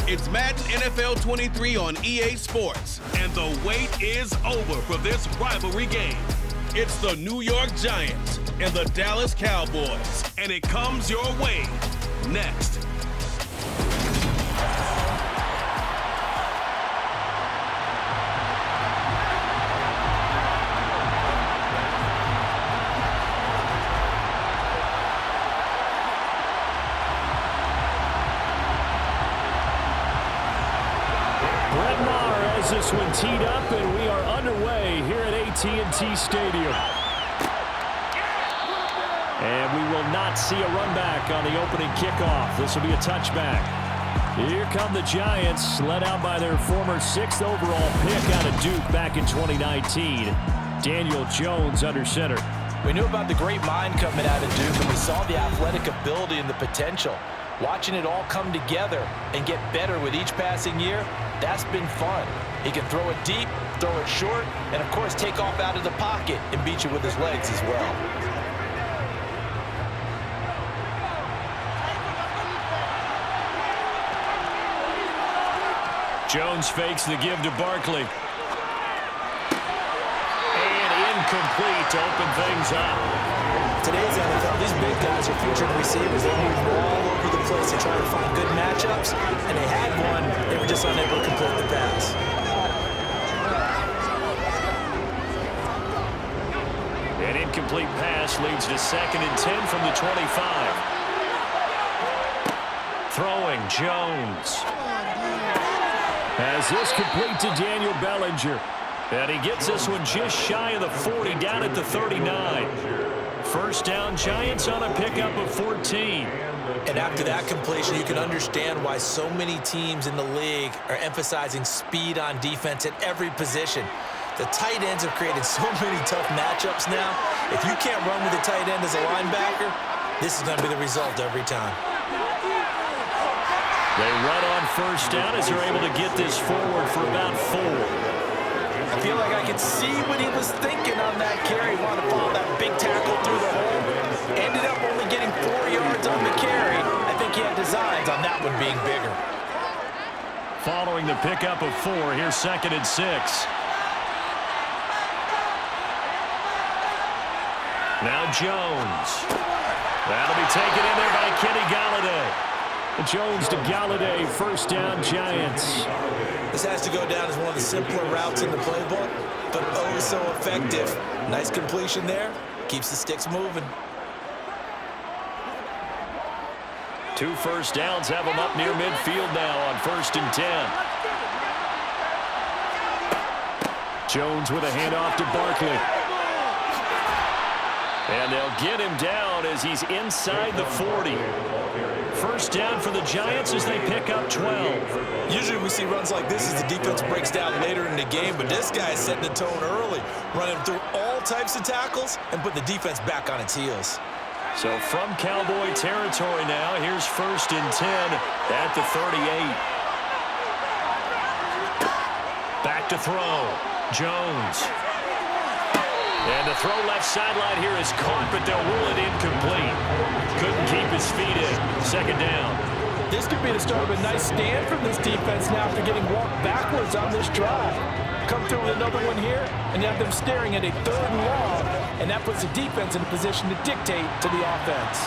It's Madden NFL 23 on EA Sports. And the wait is over for this rivalry game. It's the New York Giants and the Dallas Cowboys. And it comes your way next. This one teed up, and we are underway here at AT&T Stadium. And we will not see a run back on the opening kickoff. This will be a touchback. Here come the Giants, led out by their former 6th overall pick out of Duke back in 2019. Daniel Jones under center. We knew about the great mind coming out of Duke, and we saw the athletic ability and the potential. Watching it all come together and get better with each passing year, that's been fun. He can throw it deep, throw it short, and of course take off out of the pocket and beat you with his legs as well. Jones fakes the give to Barkley. And incomplete to open things up. Today's NFL, these big guys are featured receivers. They move all over the place to try to find good matchups, and they had one. They were just unable to complete the pass. An incomplete pass leads to 2nd and 10 from the 25. Throwing Jones. As this complete to Daniel Bellinger. And he gets this one just shy of the 40, down at the 39. First down, Giants on a pickup of 14. And after that completion, you can understand why so many teams in the league are emphasizing speed on defense at every position. The tight ends have created so many tough matchups now. If you can't run with a tight end as a linebacker, this is going to be the result every time. They run on first down as they're able to get this forward for about 4. I feel like I could see what he was thinking on that carry. He wanted to follow that big tackle through the hole. Ended up only getting 4 yards on the carry. I think he had designs on that one being bigger. Following the pickup of 4, here's 2nd and 6. Now Jones. That'll be taken in there by Kenny Golladay. Jones to Golladay, first down, Giants. This has to go down as one of the simpler routes in the playbook, but oh so effective. Nice completion there. Keeps the sticks moving. 2 first downs have them up near midfield now on 1st and 10. Jones with a handoff to Barkley. And they'll get him down as he's inside the 40. First down for the Giants as they pick up 12. Usually we see runs like this as the defense breaks down later in the game, but this guy is setting the tone early, running through all types of tackles and putting the defense back on its heels. So from Cowboy territory now, here's 1st and 10 at the 38. Back to throw. Jones. And the throw left sideline here is caught, but they'll rule it incomplete. Couldn't keep his feet in. 2nd down. This could be the start of a nice stand from this defense now after getting walked backwards on this drive. Come through with another one here, and you have them staring at a 3rd and long, and that puts the defense in a position to dictate to the offense.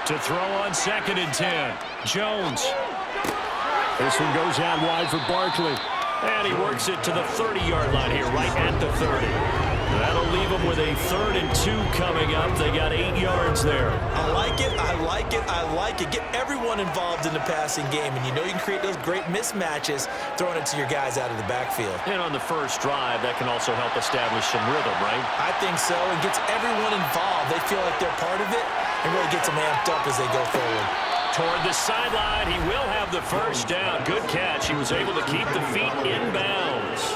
To throw on 2nd and 10. Jones. This one goes out wide for Barkley. And he works it to the 30-yard line here, right at the 30. That'll leave them with a 3rd and 2 coming up. They got 8 yards there. I like it, I like it, I like it. Get everyone involved in the passing game, and you know you can create those great mismatches throwing it to your guys out of the backfield. And on the first drive, that can also help establish some rhythm, right? I think so. It gets everyone involved. They feel like they're part of it, and really gets them amped up as they go forward. Toward the sideline, he will have the first down. Good catch. He was able to keep the feet inbounds.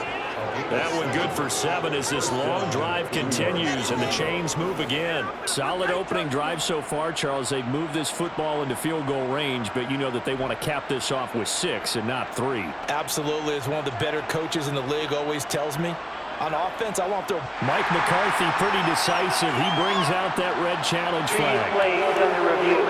That one good for 7 as this long drive continues and the chains move again. Solid opening drive so far, Charles. They've moved this football into field goal range, but you know that they want to cap this off with 6 and not 3. Absolutely. As one of the better coaches in the league always tells me, On offense, I won't throw. Mike McCarthy pretty decisive. He brings out that red challenge flag. Plays under review.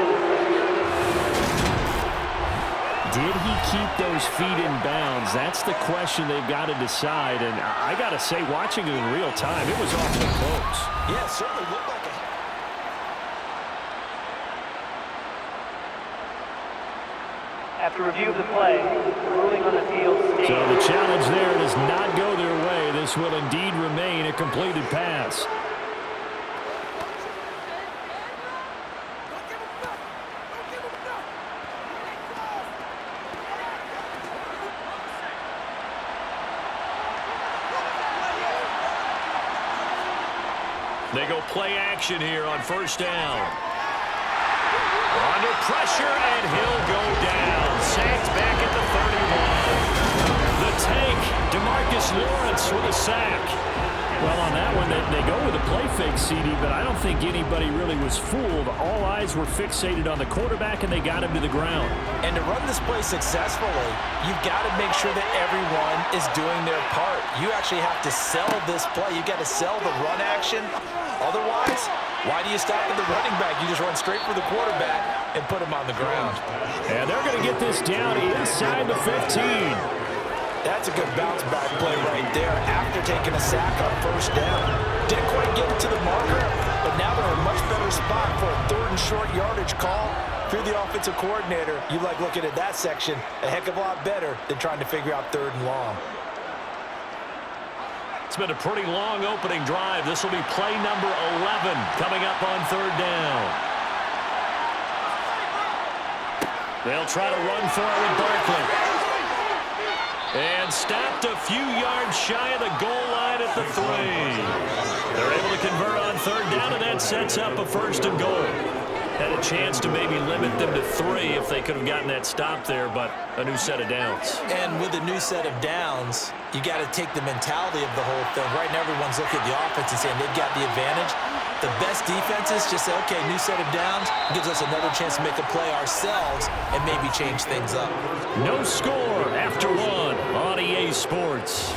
Did he keep those feet in bounds? That's the question they've got to decide. And I got to say, watching it in real time, it was awfully close. Yeah, it certainly looked like it. After review of the play, ruling on the field stands. So the challenge there does not go their way. This will indeed remain a completed pass. They go play action here on first down. Under pressure, and he'll go down. Sacked back at the 31. The tank, DeMarcus Lawrence with a sack. Well, on that one, they go with a play fake, CD, but I don't think anybody really was fooled. All eyes were fixated on the quarterback, and they got him to the ground. And to run this play successfully, you've got to make sure that everyone is doing their part. You actually have to sell this play. You've got to sell the run action. Otherwise, why do you stop at the running back? You just run straight for the quarterback and put him on the ground. And they're going to get this down inside the 15. That's a good bounce-back play right there after taking a sack on first down. Didn't quite get it to the marker, but now they're in a much better spot for a third and short yardage call. If you're the offensive coordinator, you like looking at that section a heck of a lot better than trying to figure out third and long. It's been a pretty long opening drive. This will be play number 11 coming up on third down. They'll try to run for it with Barkley. And stopped a few yards shy of the goal line at the 3. They're able to convert on third down, and that sets up a first and goal. Had a chance to maybe limit them to 3 if they could have gotten that stop there, but a new set of downs. And with a new set of downs, you got to take the mentality of the whole thing. Right now, everyone's looking at the offense and saying they've got the advantage. The best defenses just say, okay, new set of downs, gives us another chance to make a play ourselves and maybe change things up. No score after 1 on EA Sports.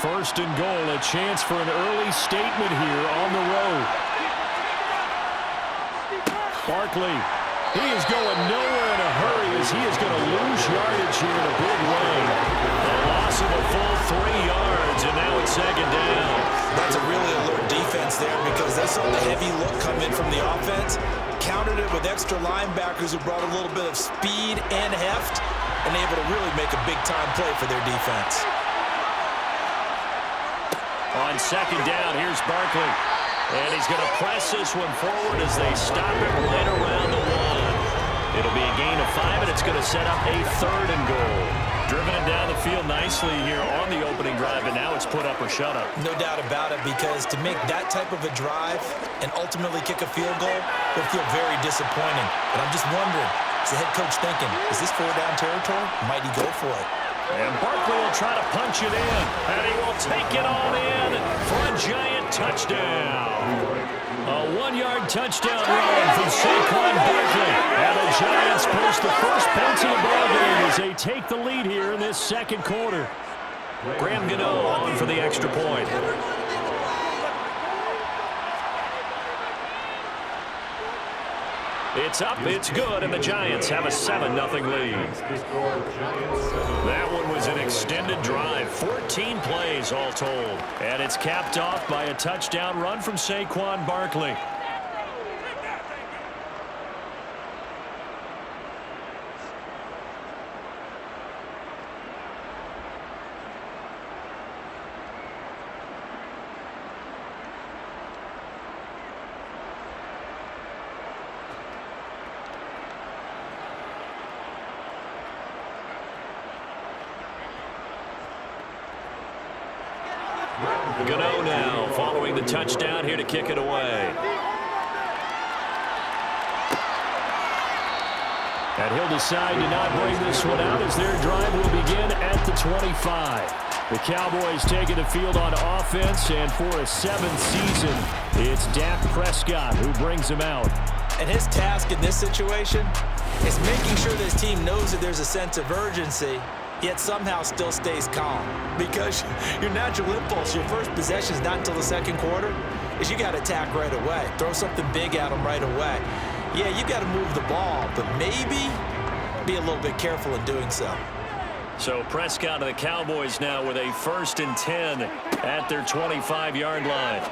First and goal, a chance for an early statement here on the road. Barkley, he is going nowhere in a hurry as he is going to lose yardage here in a big way. A loss of a full 3 yards, and now it's second down. That's a really alert defense there because they saw the heavy look come in from the offense, countered it with extra linebackers who brought a little bit of speed and heft, and able to really make a big-time play for their defense. On second down, here's Barkley. And he's going to press this one forward as they stop it right around the 1. It'll be a gain of 5, and it's going to set up a third and goal. Driven it down the field nicely here on the opening drive, and now it's put up or shut up. No doubt about it, because to make that type of a drive and ultimately kick a field goal will feel very disappointing. But I'm just wondering, is the head coach thinking, is this 4-down territory? Might he go for it? And Barkley will try to punch it in, and he will take it on in for a giant touchdown. A 1-yard touchdown run from Saquon Barkley. And the Giants post the first points of the ballgame as they take the lead here in this second quarter. Graham Gano on for the extra point. It's up, it's good, and the Giants have a 7-0 lead. That one was an extended drive, 14 plays all told. And it's capped off by a touchdown run from Saquon Barkley. Gano now following the touchdown here to kick it away. And he'll decide to not bring this one out as their drive will begin at the 25. The Cowboys taking the field on offense, and for a 7th season, it's Dak Prescott who brings him out. And his task in this situation is making sure that his team knows that there's a sense of urgency yet somehow still stays calm. Because your natural impulse, your first possession is not until the second quarter, is you got to attack right away. Throw something big at them right away. Yeah, you got to move the ball, but maybe be a little bit careful in doing so. So Prescott and the Cowboys now with a 1st and 10 at their 25-yard line.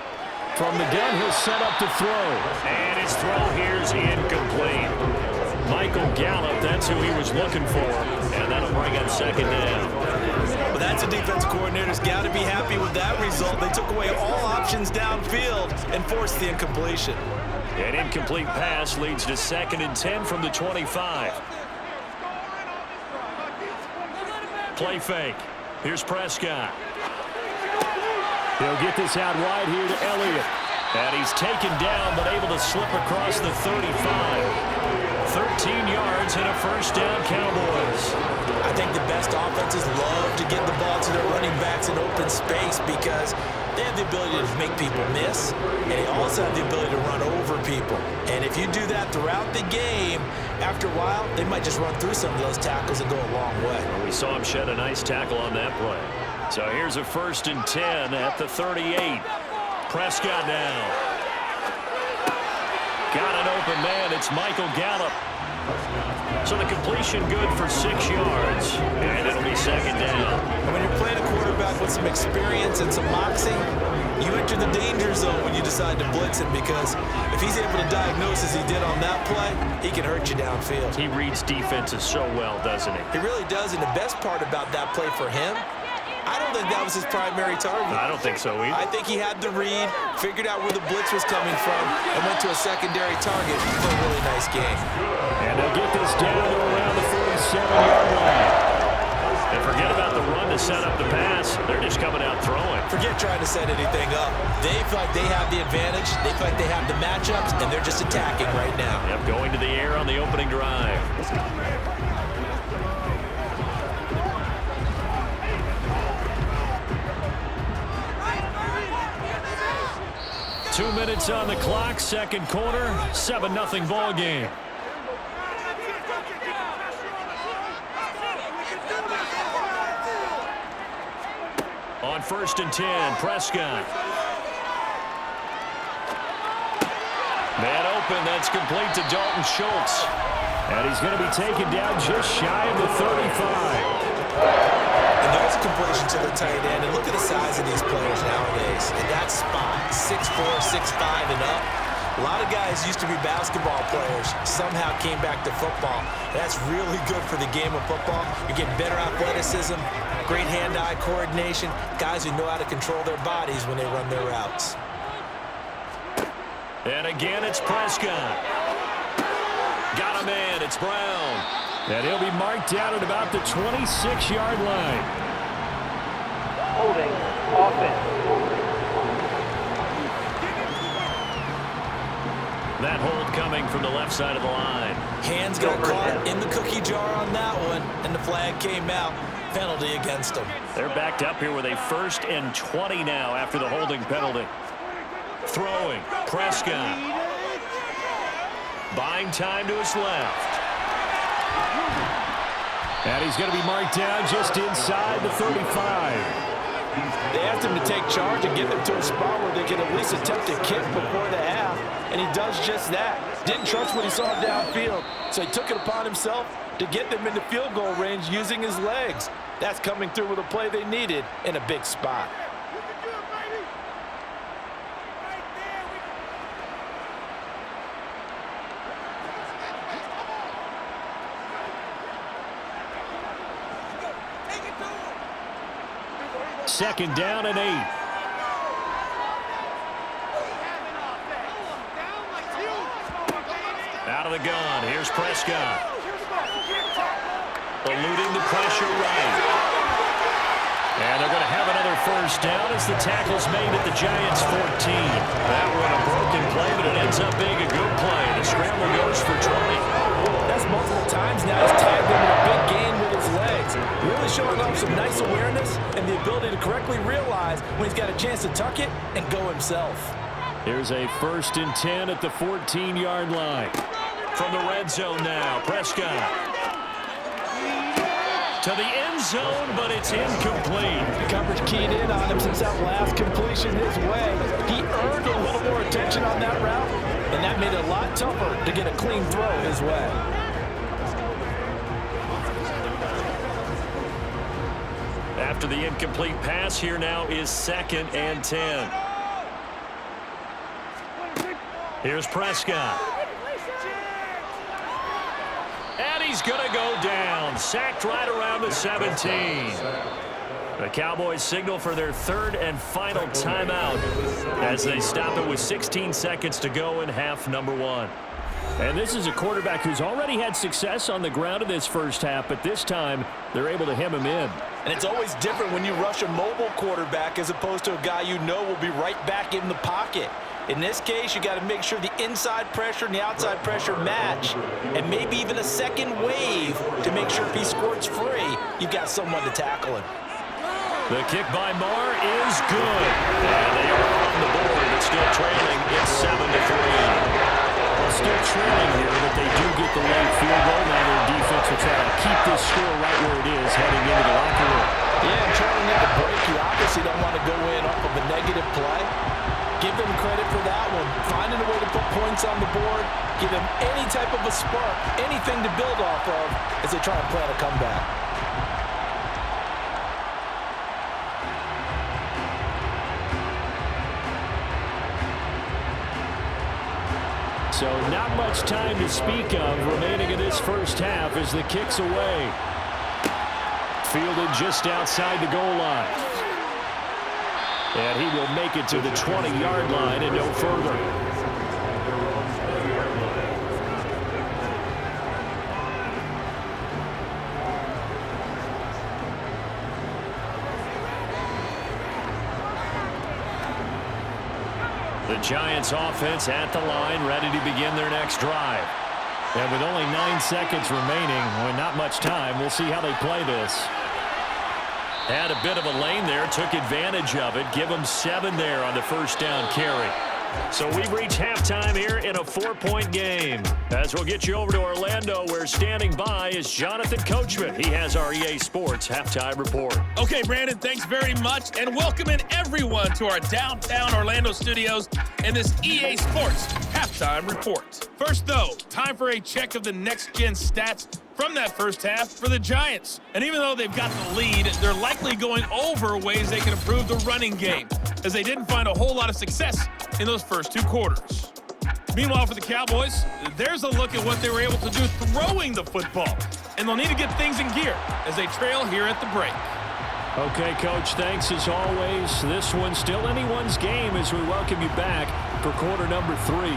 From the gun, he'll set up to throw. And his throw here's incomplete. Michael Gallup, that's who he was looking for. And that'll bring up 2nd down. Well, that's a defense coordinator's got to be happy with that result. They took away all options downfield and forced the incompletion. An incomplete pass leads to 2nd and 10 from the 25. Play fake. Here's Prescott. He'll get this out wide here to Elliott. And he's taken down, but able to slip across the 35. 13 yards and a 1st down, Cowboys. I think the best offenses love to get the ball to their running backs in open space because they have the ability to make people miss, and they also have the ability to run over people. And if you do that throughout the game, after a while, they might just run through some of those tackles and go a long way. Well, we saw him shed a nice tackle on that play. So here's a 1st and 10 at the 38. Prescott now. Got an open man. It's Michael Gallup. So the completion good for 6 yards. And it'll be 2nd down. And when you're playing a quarterback with some experience and some moxie, you enter the danger zone when you decide to blitz him because if he's able to diagnose as he did on that play, he can hurt you downfield. He reads defenses so well, doesn't he? He really does, and the best part about that play for him, I don't think that was his primary target. I don't think so either. I think he had the read, figured out where the blitz was coming from, and went to a secondary target for a really nice game. And they'll get this down to around the 47-yard line. And forget about the run to set up the pass. They're just coming out throwing. Forget trying to set anything up. They feel like they have the advantage. They feel like they have the matchups, and they're just attacking right now. Yep, going to the air on the opening drive. Two minutes on the clock, second quarter, 7-0 ball game. On 1st and 10, Prescott. Man open, that's complete to Dalton Schultz. And he's going to be taken down just shy of the 35. And there's a completion to the tight end. And look at the size of these players nowadays. In that spot, 6'4", 6'5", and up. A lot of guys used to be basketball players, somehow came back to football. That's really good for the game of football. You're getting better athleticism, great hand-eye coordination, guys who know how to control their bodies when they run their routes. And again, it's Prescott. Got a man, it's Brown. And he'll be marked down at about the 26-yard line. Holding, offense. That hold coming from the left side of the line. Hands got caught in the cookie jar on that one, and the flag came out. Penalty against them. They're backed up here with a 1st and 20 now after the holding penalty. Throwing, Prescott. Buying time to his left. And he's going to be marked down just inside the 35. They asked him to take charge and get them to a spot where they can at least attempt a kick before the half, and he does just that. Didn't trust what he saw downfield, so he took it upon himself to get them into field goal range using his legs. That's coming through with a play they needed in a big spot. Second down and 8. Out of the gun, here's Prescott. Eluding the pressure right. And they're going to have another 1st down as the tackle's made at the Giants' 14. That one a broken play, but it ends up being a good play. The scramble goes for 20. That's multiple times now. He's tagged him in a big gain with his legs. Really showing off some nice awareness and the ability to correctly realize when he's got a chance to tuck it and go himself. Here's a 1st and 10 at the 14-yard line. From the red zone now, Prescott. To to the end zone, but it's incomplete. The coverage keyed in on him since that last completion his way. He earned a little more attention on that route, and that made it a lot tougher to get a clean throw his way. After the incomplete pass, here now is 2nd and 10. Here's Prescott. And he's going to go down. Sacked right around the 17. The Cowboys signal for their 3rd and final timeout as they stop it with 16 seconds to go in half number 1. And this is a quarterback who's already had success on the ground in this first half, but this time they're able to hem him in. And it's always different when you rush a mobile quarterback as opposed to a guy you know will be right back in the pocket. In this case, you got to make sure the inside pressure and the outside pressure match, and maybe even a second wave to make sure if he squirts free, you've got someone to tackle him. The kick by Marr is good. And they are on the board, but still trailing. It's 7-3. Well, still trailing here, but they do get the late field goal. Now their defense will try to keep this score right where it is heading into the locker room. Yeah, and trailing at the break, you obviously don't want to go in off of a negative play. Give them credit for that one. Finding a way to put points on the board, give them any type of a spark, anything to build off of as they try and plan a comeback. So not much time to speak of remaining in this first half as the kick's away. Fielded just outside the goal line. And he will make it to the 20-yard line and no further. The Giants offense at the line, ready to begin their next drive. And with only 9 seconds remaining, with not much time, we'll see how they play this. Had a bit of a lane there, took advantage of it. Give them 7 there on the first down carry. So we've reached halftime here in a 4-point game. As we'll get you over to Orlando, where standing by is Jonathan Coachman. He has our EA Sports halftime report. Okay, Brandon, thanks very much, and welcoming everyone to our downtown Orlando studios and this EA Sports halftime report. First, though, time for a check of the next-gen stats from that first half for the Giants. And even though they've got the lead, they're likely going over ways they can improve the running game, as they didn't find a whole lot of success in those first 2 quarters. Meanwhile, for the Cowboys, there's a look at what they were able to do throwing the football, and they'll need to get things in gear as they trail here at the break. Okay, Coach, thanks as always. This one's still anyone's game as we welcome you back for quarter number 3.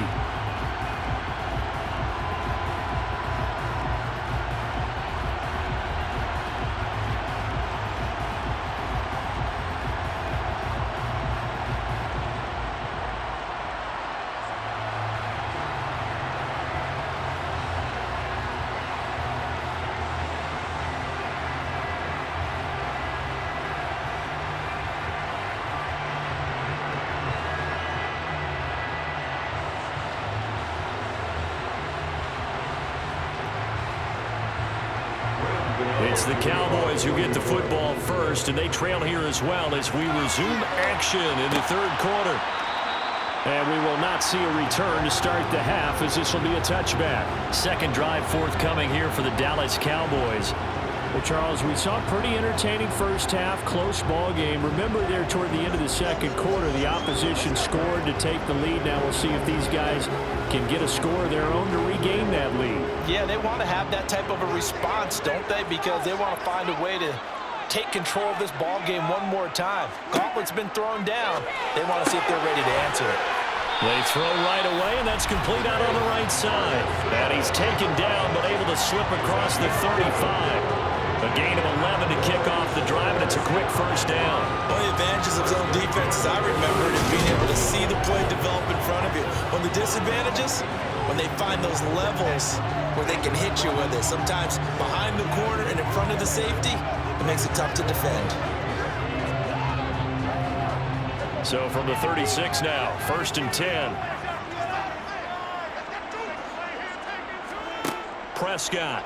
It's the Cowboys who get the football first, and they trail here as well as we resume action in the 3rd quarter. And we will not see a return to start the half, as this will be a touchback. Second drive forthcoming here for the Dallas Cowboys. Well, Charles, we saw a pretty entertaining first half, close ball game. Remember there toward the end of the 2nd quarter, the opposition scored to take the lead. Now we'll see if these guys can get a score of their own to regain that lead. Yeah, they want to have that type of a response, don't they? Because they want to find a way to take control of this ball game one more time. Gauntlet's been thrown down. They want to see if they're ready to answer it. They throw right away, and that's complete out on the right side. And he's taken down, but able to slip across the 35. A gain of 11 to kick off the drive, and it's a quick first down. One of the advantages of zone defense, as I remember it, is being able to see the play develop in front of you. One of the disadvantages, when they find those levels where they can hit you with it, sometimes behind the corner and in front of the safety, it makes it tough to defend. So from the 36 now, 1st and 10. Prescott.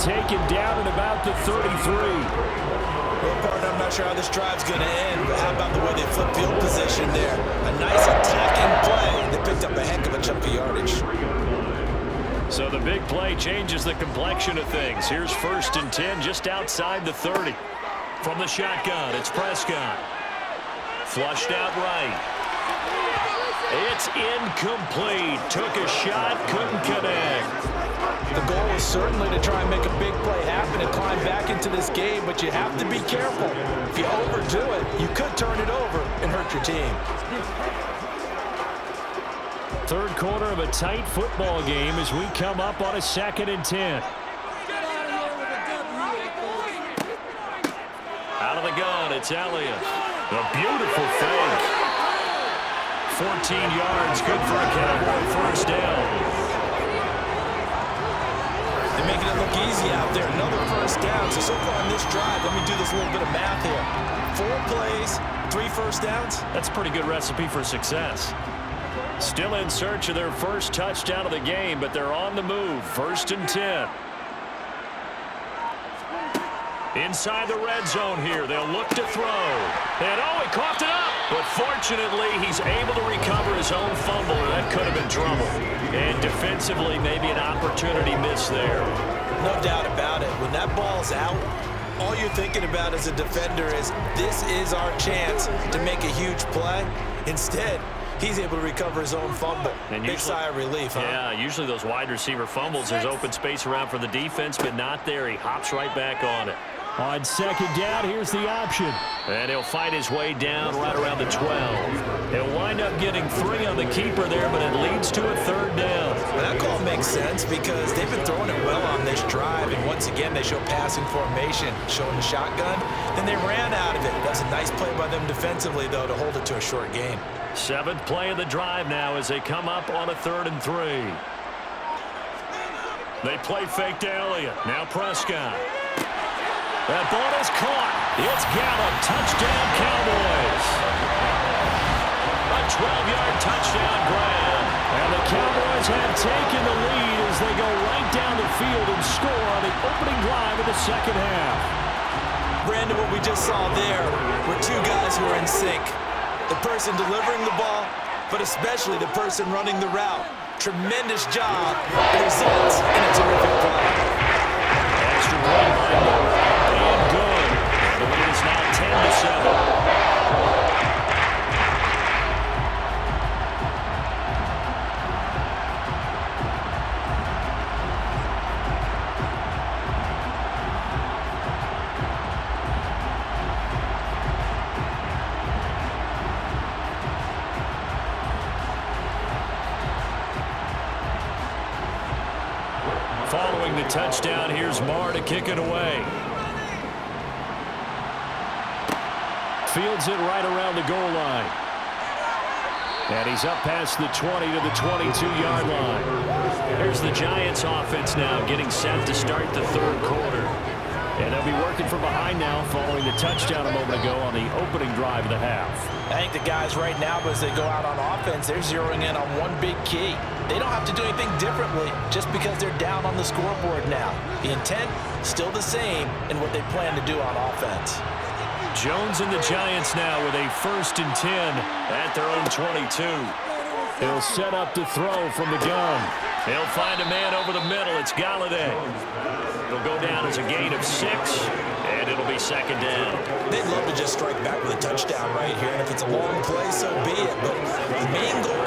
taken down at about the 33. Well, partner, I'm not sure how this drive's going to end, but how about the way they flip field position there? A nice attacking play. They picked up a heck of a chunk of yardage. So the big play changes the complexion of things. Here's 1st and 10 just outside the 30. From the shotgun, it's Prescott. Flushed out right. It's incomplete. Took a shot, couldn't connect. The goal is certainly to try and make a big play happen and climb back into this game, but you have to be careful. If you overdo it, you could turn it over and hurt your team. Third quarter of a tight football game as we come up on a 2nd and 10. Out of the gun, it's Elliott. A beautiful fake. 14 yards, good for a Cowboy first down. They're making it look easy out there. Another first down. So far on this drive, let me do this little bit of math here. 4 plays, 3 first downs. That's a pretty good recipe for success. Still in search of their first touchdown of the game, but they're on the move. 1st and 10. Inside the red zone here. They'll look to throw. And oh, he coughed it up. But fortunately, he's able to recover his own fumble, or that could have been trouble. And defensively, maybe an opportunity missed there. No doubt about it. When that ball's out, all you're thinking about as a defender is, this is our chance to make a huge play. Instead, he's able to recover his own fumble. And big sigh of relief, huh? Yeah, usually those wide receiver fumbles, there's open space around for the defense, but not there. He hops right back on it. On 2nd down, here's the option. And he'll fight his way down right around the 12. He'll wind up getting 3 on the keeper there, but it leads to a 3rd down. Well, that call makes sense because they've been throwing it well on this drive, and once again, they show passing formation, showing the shotgun. Then they ran out of it. That's a nice play by them defensively, though, to hold it to a short game. 7th play of the drive now as they come up on a 3rd and 3. They play fake to Elliott. Now Prescott. That ball is caught. It's Gallup. Touchdown, Cowboys. A 12-yard touchdown grab. And the Cowboys have taken the lead as they go right down the field and score on the opening drive of the 2nd half. Brandon, what we just saw there were 2 guys who are in sync. The person delivering the ball, but especially the person running the route. Tremendous job. It results in a terrific play. Extra point by and good. The lead is now 10-7. Following the touchdown, here's Marr to kick it away. Fields it right around the goal line. And he's up past the 20 to the 22-yard line. Here's the Giants offense now getting set to start the 3rd quarter. And they'll be working from behind now following the touchdown a moment ago on the opening drive of the half. I think the guys right now, as they go out on offense, they're zeroing in on one big key. They don't have to do anything differently just because they're down on the scoreboard now. The intent, still the same in what they plan to do on offense. Jones and the Giants now with a 1st and 10 at their own 22. He'll set up to throw from the gun. He'll find a man over the middle. It's Galladay. It'll go down as a gain of 6, and it'll be 2nd down. They'd love to just strike back with a touchdown right here, and if it's a long play, so be it. But the main goal,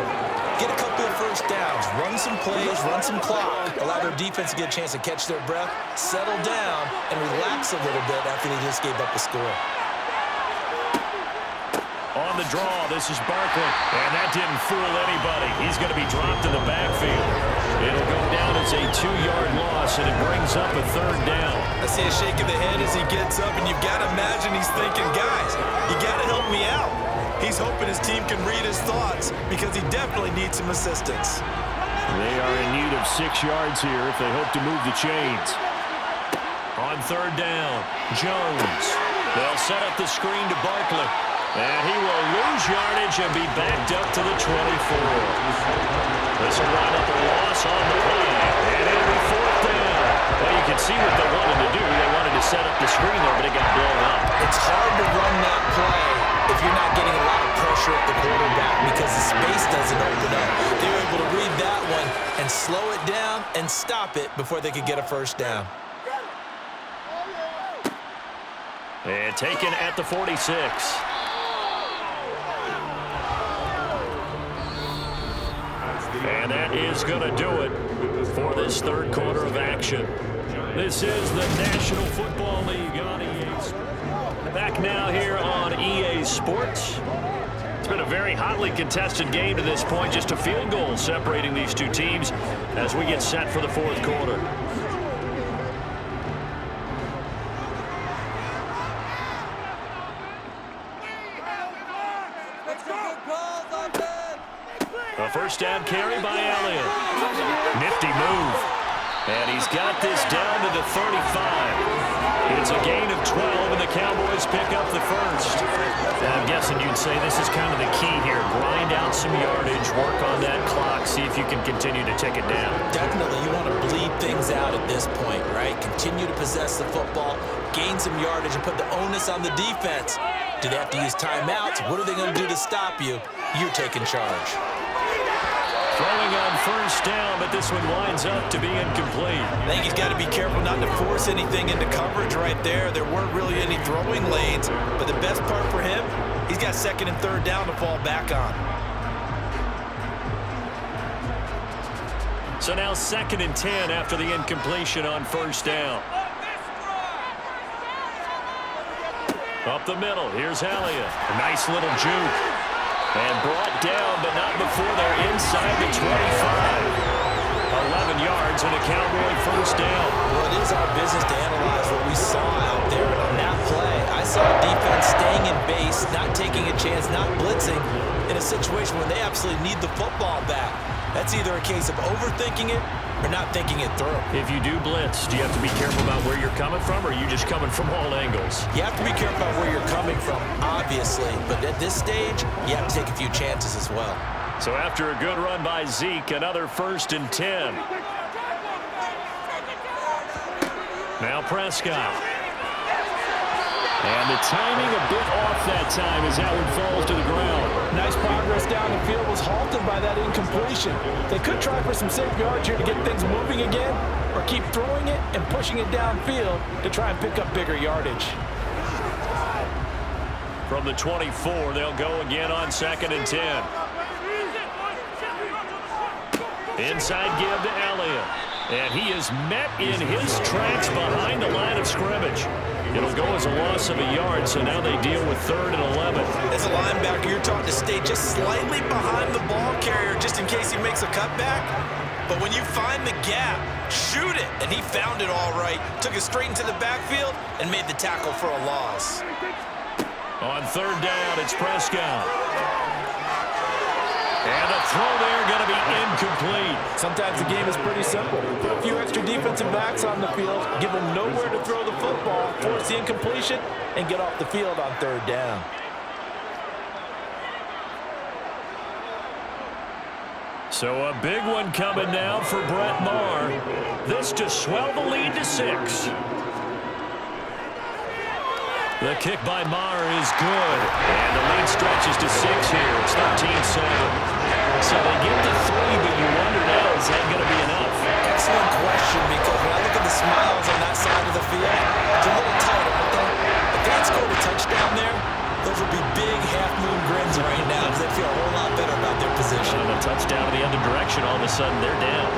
get a couple of first downs, run some plays, run some clock, allow their defense to get a chance to catch their breath, settle down, and relax a little bit after they just gave up the score. On the draw, this is Barkley, and that didn't fool anybody. He's going to be dropped in the backfield. It'll go down as a 2-yard loss, and it brings up a 3rd down. I see a shake of the head as he gets up, and you've got to imagine he's thinking, guys, you got to help me out. He's hoping his team can read his thoughts because he definitely needs some assistance. They are in need of 6 yards here if they hope to move the chains. On 3rd down, Jones. They'll set up the screen to Barkley. And he will lose yardage and be backed up to the 24. This will wind up a loss on the play. And it'll be 4th down. Well, you can see what they wanted to do. They wanted to set up the screen there, but it got blown up. It's hard to run that play if you're not getting a lot of pressure at the quarterback because the space doesn't open up. They were able to read that one and slow it down and stop it before they could get a first down. And taken at the 46. And that is going to do it for this third quarter of action. This is the National Football League on EA Sports. Back now here on EA Sports. It's been a very hotly contested game to this point. Just a field goal separating these two teams as we get set for the fourth quarter. A first down carry by Elliott. Nifty move. And he's got this down to the 35. It's a gain of 12, and the Cowboys pick up the first. And I'm guessing you'd say this is kind of the key here. Grind out some yardage, work on that clock, see if you can continue to tick it down. Definitely, you want to bleed things out at this point, right? Continue to possess the football, gain some yardage, and put the onus on the defense. Do they have to use timeouts? What are they going to do to stop you? You're taking charge. Throwing on first down, but this one winds up to be incomplete. I think he's got to be careful not to force anything into coverage right there. There weren't really any throwing lanes, but the best part for him, he's got second and third down to fall back on. So now 2nd and 10 after the incompletion on first down. Up the middle, here's Elliott. A nice little juke. And brought down, but not before they're inside the 25. 11 yards and a Cowboy first down. Well, it is our business to analyze what we saw out there. And on that play, I saw defense staying in base, not taking a chance, not blitzing in a situation where they absolutely need the football back. That's either a case of overthinking it or not thinking it through. If you do blitz, do you have to be careful about where you're coming from, or are you just coming from all angles? You have to be careful about where you're coming from, obviously. But at this stage, you have to take a few chances as well. So after a good run by Zeke, another 1st and 10. Now Prescott. And the timing a bit off that time as that one falls to the ground. Nice progress down the field was halted by that incompletion. They could try for some safe yards here to get things moving again, or keep throwing it and pushing it downfield to try and pick up bigger yardage. From the 24, they'll go again on 2nd and 10. Inside give to Elliott. And he is met in his tracks behind the line of scrimmage. It'll go as a loss of a yard, so now they deal with 3rd and 11. As a linebacker, you're taught to stay just slightly behind the ball carrier just in case he makes a cutback. But when you find the gap, shoot it. And he found it all right. Took it straight into the backfield and made the tackle for a loss. On 3rd down, it's Prescott. And a throw there going to be incomplete. Sometimes the game is pretty simple. Put a few extra defensive backs on the field, give them nowhere to throw the football, force the incompletion, and get off the field on 3rd down. So a big one coming now for Brett Maher. This to swell the lead to 6. The kick by Maher is good. And the lead stretches to 6 here. It's 13-7. So they get to 3, but you wonder now, is that going to be enough? Excellent question, because when I look at the smiles on that side of the field, it's a little tight, aren't they? If they had scored a touchdown there, those would be big half-moon grins right now because they feel a whole lot better about their position. And a touchdown in the other direction, all of a sudden they're down.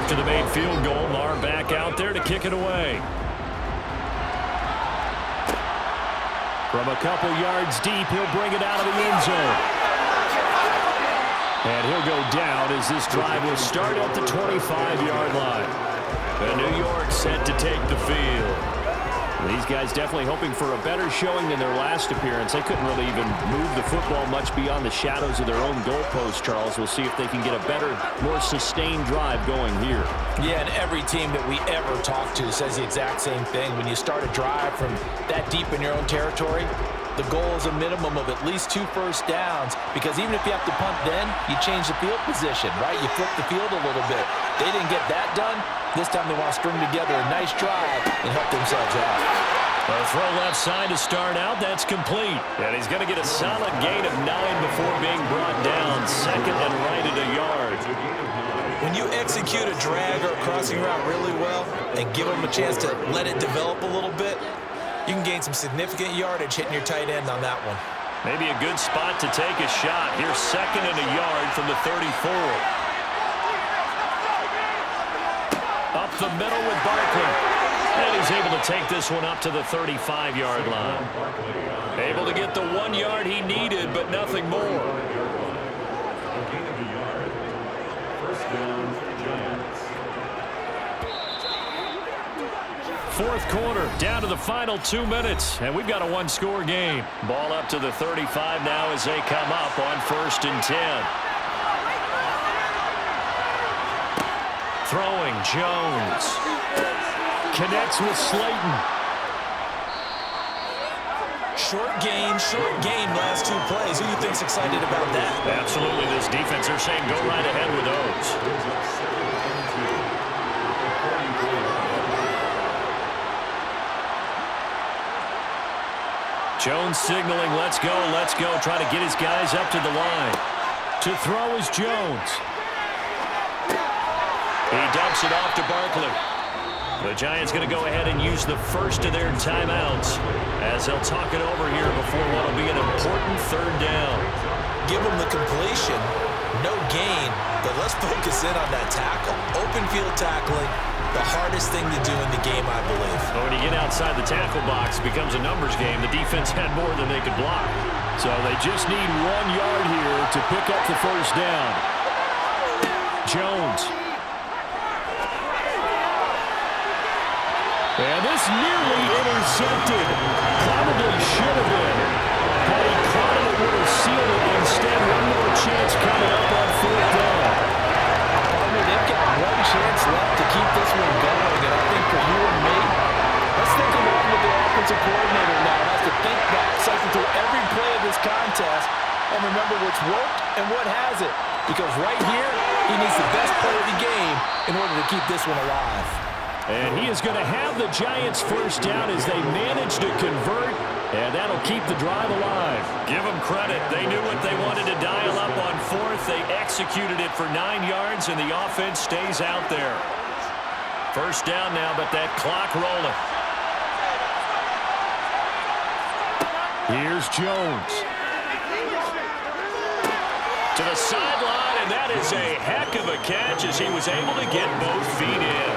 After the made field goal, Maher back out there to kick it away. From a couple yards deep, he'll bring it out of the end zone. And he'll go down as this drive will start at the 25-yard line. And New York set to take the field. These guys definitely hoping for a better showing than their last appearance. They couldn't really even move the football much beyond the shadows of their own goalpost, Charles. We'll see if they can get a better, more sustained drive going here. Yeah, and every team that we ever talk to says the exact same thing. When you start a drive from that deep in your own territory, the goal is a minimum of at least 2 first downs, because even if you have to punt then, you change the field position, right? You flip the field a little bit. They didn't get that done. This time they want to string together a nice drive and help themselves out. A throw left side to start out. That's complete. And he's going to get a solid gain of 9 before being brought down. Second and right at a yard. When you execute a drag or a crossing route really well and give them a chance to let it develop a little bit, you can gain some significant yardage hitting your tight end on that one. Maybe a good spot to take a shot. Here's second and a yard from the 34. Up the middle with Barkley. And he's able to take this one up to the 35-yard line. Able to get the 1 yard he needed, but nothing more. Fourth quarter, down to the final 2 minutes, and we've got a 1-score game. Ball up to the 35 now as they come up on 1st and 10. Throwing, Jones. Connects with Slayton. Short gain, last 2 plays. Who do you think's excited about that? Absolutely, this defense, they're saying go right ahead with those. Jones signaling, let's go, trying to get his guys up to the line. To throw is Jones. He dumps it off to Barkley. The Giants going to go ahead and use the first of their timeouts as they'll talk it over here before what will be an important 3rd down. Give them the completion, no gain, but let's focus in on that tackle. Open field tackling, the hardest thing to do in the game, I believe. When you get outside the tackle box, it becomes a numbers game. The defense had more than they could block. So they just need 1 yard here to pick up the first down. Jones. And this nearly intercepted. Probably should have been. But he caught it, would have sealed it. Instead, 1 more chance coming up on 4th down. They've got 1 chance left to keep this one going. And I think for you and me, let's think along with the offensive coordinator now. Has to think back, cycle through every play of this contest, and remember what's worked and what hasn't. Because right here, he needs the best play of the game in order to keep this one alive. And he is going to have the Giants first down as they manage to convert, and that'll keep the drive alive. Give them credit. They knew what they wanted to dial up on 4th. They executed it for 9 yards, and the offense stays out there. First down now, but that clock rolling. Here's Jones. To the sideline, and that is a heck of a catch as he was able to get both feet in.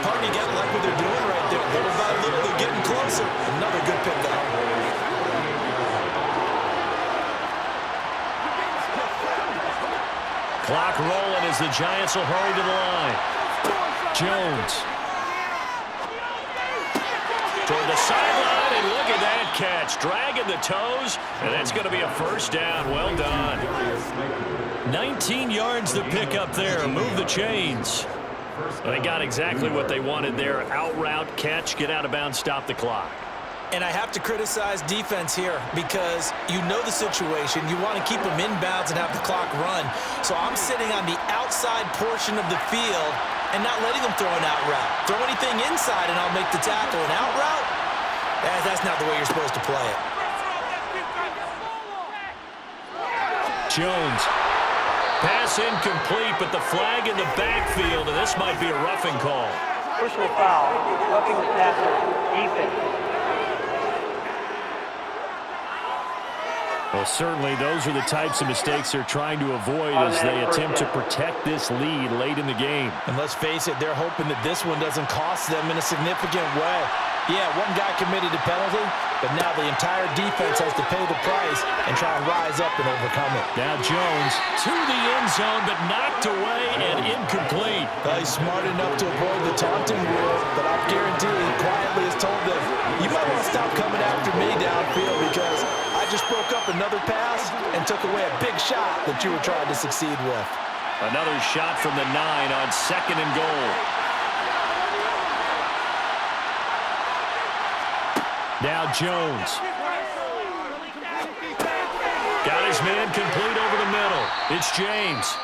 Partner, you got to like what they're doing right there. Little by little, they're getting closer. Another good pickup. Clock rolling as the Giants will hurry to the line. Jones. Toward the sideline, and look at that catch. Dragging the toes, and that's going to be a first down. Well done. 19 yards to pick up there. Move the chains. They got exactly what they wanted there. Out route, catch, get out of bounds, stop the clock. And I have to criticize defense here because you know the situation. You want to keep them inbounds and have the clock run. So I'm sitting on the outside portion of the field and not letting them throw an out route. Throw anything inside and I'll make the tackle. An out route? That's not the way you're supposed to play it. Jones. Pass incomplete, but the flag in the backfield, and this might be a roughing call. Personal foul, roughing the passer, defense. Well, certainly those are the types of mistakes they're trying to avoid as they attempt to protect this lead late in the game. And let's face it, they're hoping that this one doesn't cost them in a significant way. Yeah, one guy committed a penalty, but now the entire defense has to pay the price and try and rise up and overcome it. Now Jones to the end end zone, but knocked away and incomplete. He's smart enough to avoid the taunting rule, but I guarantee he quietly has told them, you might want to stop coming after me downfield because I just broke up another pass and took away a big shot that you were trying to succeed with. Another shot from the 9 on 2nd and goal. Now Jones. Got his man complete over the middle. It's James.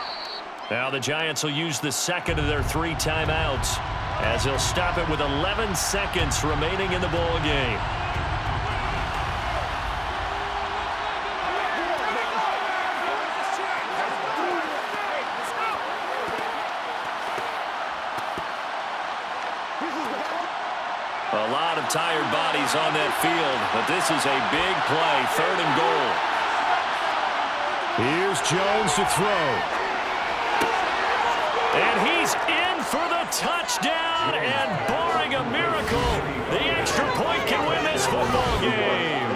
Now the Giants will use the second of their 3 timeouts as they'll stop it with 11 seconds remaining in the ball game. A lot of tired bodies on that field, but this is a big play, 3rd and goal. Here's Jones to throw. And he's in for the touchdown, and barring a miracle, the extra point can win this football game.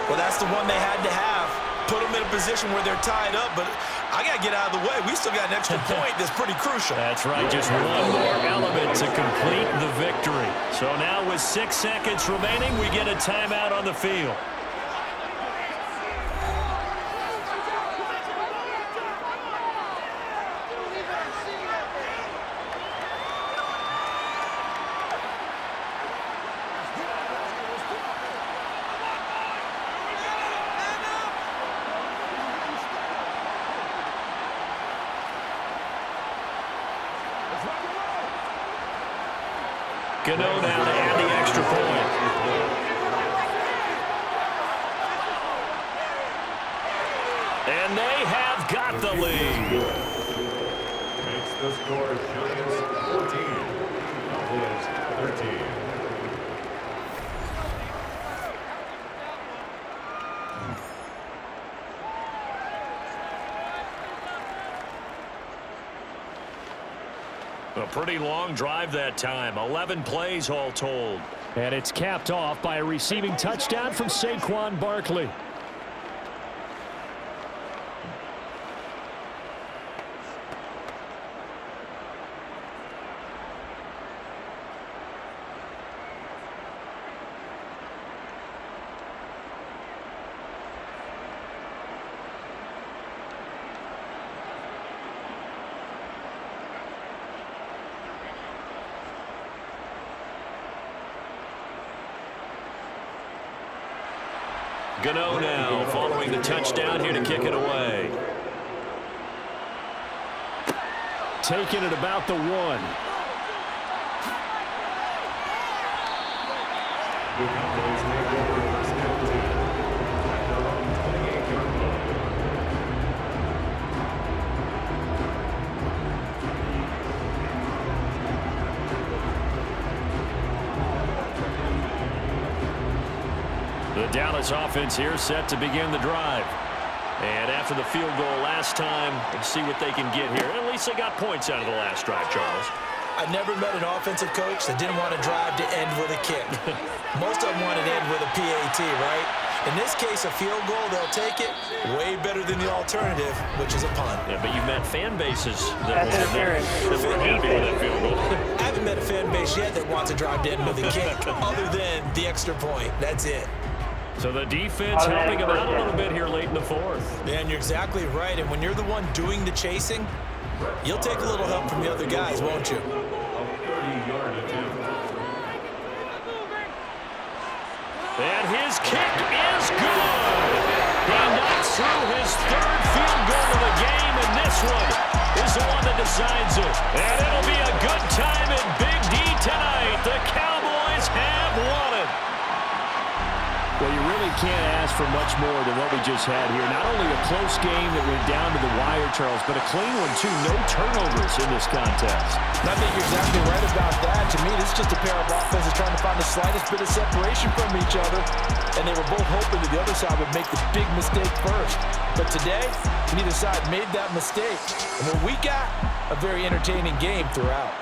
Well, that's the one they had to have. Put them in a position where they're tied up, but I got to get out of the way. We still got an extra point that's pretty crucial. That's right, just one more element to complete the victory. So now with 6 seconds remaining, we get a timeout on the field. Gano now to add the extra point. And they have got the lead. Makes the score Giants 14, Cowboys 13. A pretty long drive that time. 11 plays all told. And it's capped off by a receiving touchdown from Saquon Barkley. Gano now following the touchdown here to kick it away. Taking it about the 1. The Cowboys take over first and 10 at their own 28-yard line. The Dallas offense here set to begin the drive. And after the field goal last time, let's see what they can get here. At least they got points out of the last drive, Charles. I never met an offensive coach that didn't want to drive to end with a kick. Most of them want to end with a PAT, right? In this case, a field goal, they'll take it. Way better than the alternative, which is a punt. Yeah, but you've met fan bases that That's interference. were happy with that field goal. I haven't met a fan base yet that wants to drive to end with a kick, other than the extra point. That's it. So the defense helping them out a little bit here late in the 4th. Man, you're exactly right. And when you're the one doing the chasing, you'll take a little help from the other guys, won't you? A 30-yard attempt. And his kick is good. He knocks through his 3rd field goal of the game, and this one is the one that decides it. And it'll be a good time in Big D tonight. The Cowboys have won it. Well, you really can't ask for much more than what we just had here. Not only a close game that went down to the wire, Charles, but a clean one, too. No turnovers in this contest. I think you're exactly right about that. To me, this is just a pair of offenses trying to find the slightest bit of separation from each other, and they were both hoping that the other side would make the big mistake first. But today, neither side made that mistake. And what we got, a very entertaining game throughout.